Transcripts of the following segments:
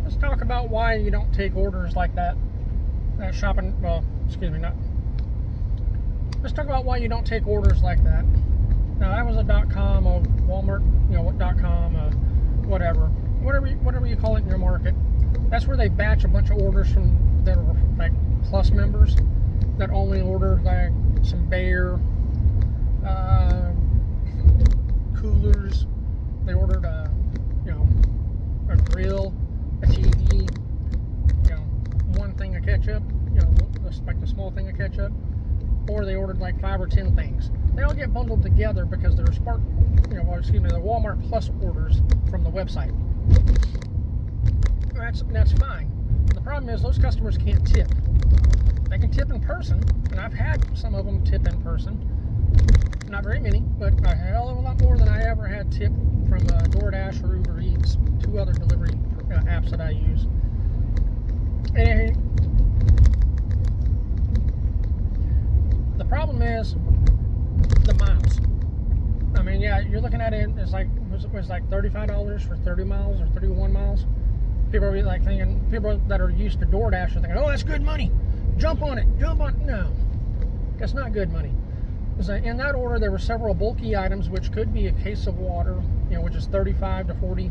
Let's talk about why you don't take orders like that. Shopping, well, excuse me, not. Let's talk about why you don't take orders like that. Now, that was a .com, a Walmart, .com, whatever you call it in your market. That's where they batch a bunch of orders from that are like Plus members that only order like some beer, coolers. They ordered a grill, a TV, one thing of ketchup, like the small thing of ketchup, or they ordered like 5 or 10 things. They all get bundled together because they're the Walmart Plus orders from the website. That's fine. The problem is those customers can't tip. They can tip in person, and I've had some of them tip in person. Not very many, but a hell of a lot more than I ever had tip from DoorDash or Uber Eats, 2 other delivery apps that I use. And the problem is the miles. I mean, yeah, you're looking at it, it was like $35 for 30 miles or 31 miles. People are like thinking, people that are used to DoorDash are thinking, oh, that's good money. Jump on it. No, that's not good money. In that order, there were several bulky items, which could be a case of water, which is 35 to 40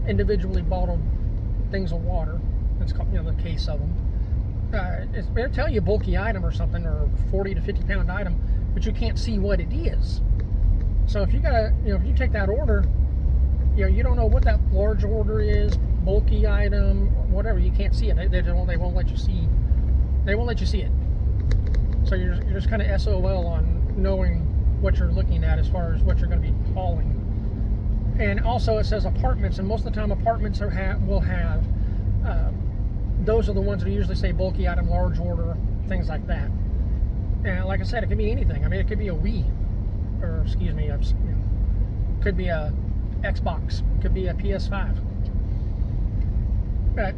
individually bottled things of water. It's called, the case of them. It'll tell you bulky item or something, or 40 to 50 pound item, but you can't see what it is. So if you if you take that order, you don't know what that large order is, bulky item, whatever. You can't see it. They won't let you see. They won't let you see it. So you're just kind of SOL on knowing what you're looking at as far as what you're going to be hauling. And also it says apartments, and most of the time apartments will have. Those are the ones that usually say bulky item, large order, things like that. And like I said, it could be anything. I mean, it could be a Wii, or excuse me, could be a Xbox, could be a PS5. But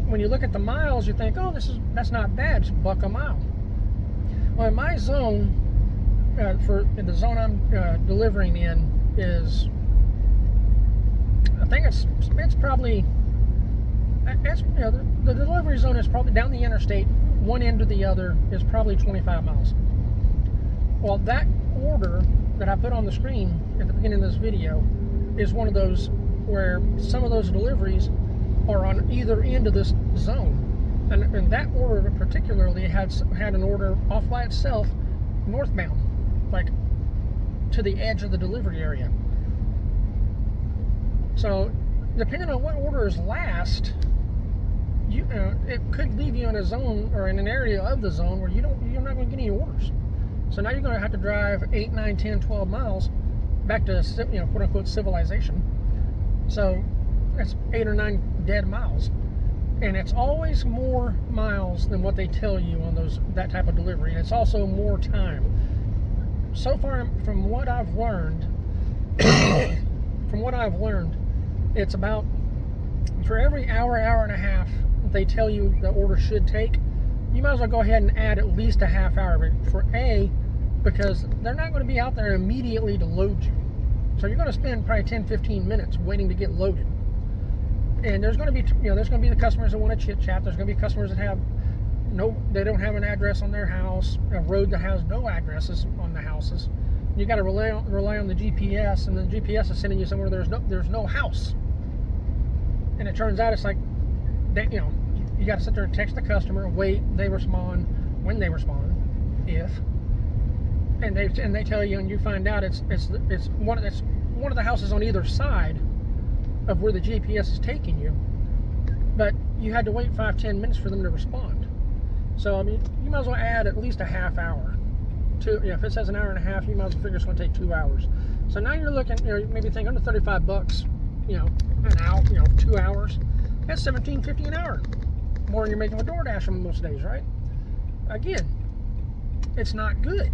when you look at the miles, you think, oh, that's not bad. It's $1 a mile. Well, in my zone, in the zone I'm delivering in is, I think it's probably. The delivery zone is probably down the interstate, one end to the other is probably 25 miles. Well, that order that I put on the screen at the beginning of this video is one of those where some of those deliveries are on either end of this zone. And that order particularly had an order off by itself, northbound, like to the edge of the delivery area. So, depending on what order is last, it could leave you in a zone or in an area of the zone where you're not going to get any orders. So now you're going to have to drive 8, 9, 10, 12 miles back to quote unquote civilization. So that's 8 or 9 dead miles, and it's always more miles than what they tell you on that type of delivery, and it's also more time. So far, from what I've learned, it's about, for every hour and a half they tell you the order should take, you might as well go ahead and add at least a half hour because they're not going to be out there immediately to load you. So you're going to spend probably 10-15 minutes waiting to get loaded. And there's going to be the customers that want to chit chat. There's going to be customers that they don't have an address on their house, a road that has no addresses on the houses. You got to rely on the GPS, and the GPS is sending you somewhere there's no house. And it turns out it's like, you got to sit there and text the customer, wait, they respond when they respond, and they tell you, and you find out it's one of the houses on either side of where the GPS is taking you, but you had to wait 5-10 minutes for them to respond. So I mean, you might as well add at least a half hour. If it says an hour and a half, you might as well figure it's going to take 2 hours. So now you're looking, maybe think under $35, an hour, 2 hours. That's $17.50 an hour. More than you're making with DoorDash on most days, right? Again, it's not good,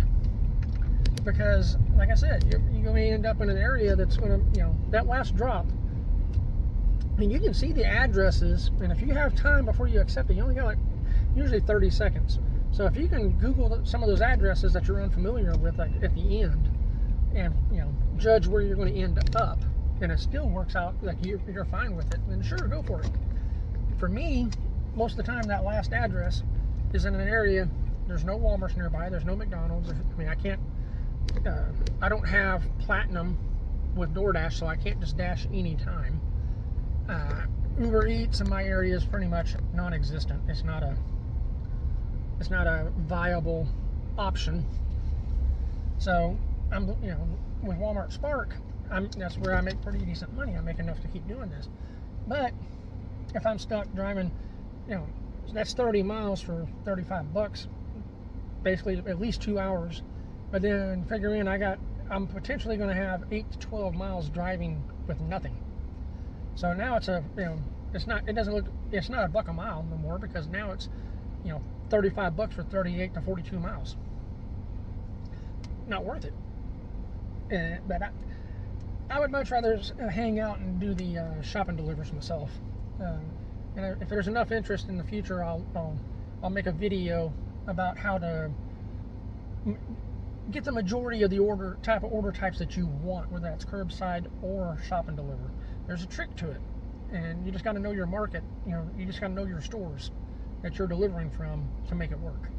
because, like I said, you're going to end up in an area that's going to, that last drop. I mean, you can see the addresses, and if you have time before you accept it, you only got like usually 30 seconds. So if you can Google some of those addresses that you're unfamiliar with, like at the end, and judge where you're going to end up, and it still works out like you're fine with it, then sure, go for it. For me, most of the time, that last address is in an area there's no Walmart's nearby, there's no McDonald's. I mean, I can't. I don't have Platinum with DoorDash, so I can't just dash anytime. Uber Eats in my area is pretty much non-existent. It's not a viable option. So I'm, with Walmart Spark, that's where I make pretty decent money. I make enough to keep doing this. But if I'm stuck driving, that's 30 miles for $35, basically at least 2 hours. But then figure in I'm potentially going to have 8 to 12 miles driving with nothing. So now it's it's not a buck a mile no more, because now it's, $35 for 38 to 42 miles. Not worth it. But I would much rather hang out and do the shop and delivers myself. And if there's enough interest in the future, I'll make a video about how to get the majority of the order types that you want, whether that's curbside or shop and deliver. There's a trick to it, and you just got to know your market. You just got to know your stores that you're delivering from to make it work.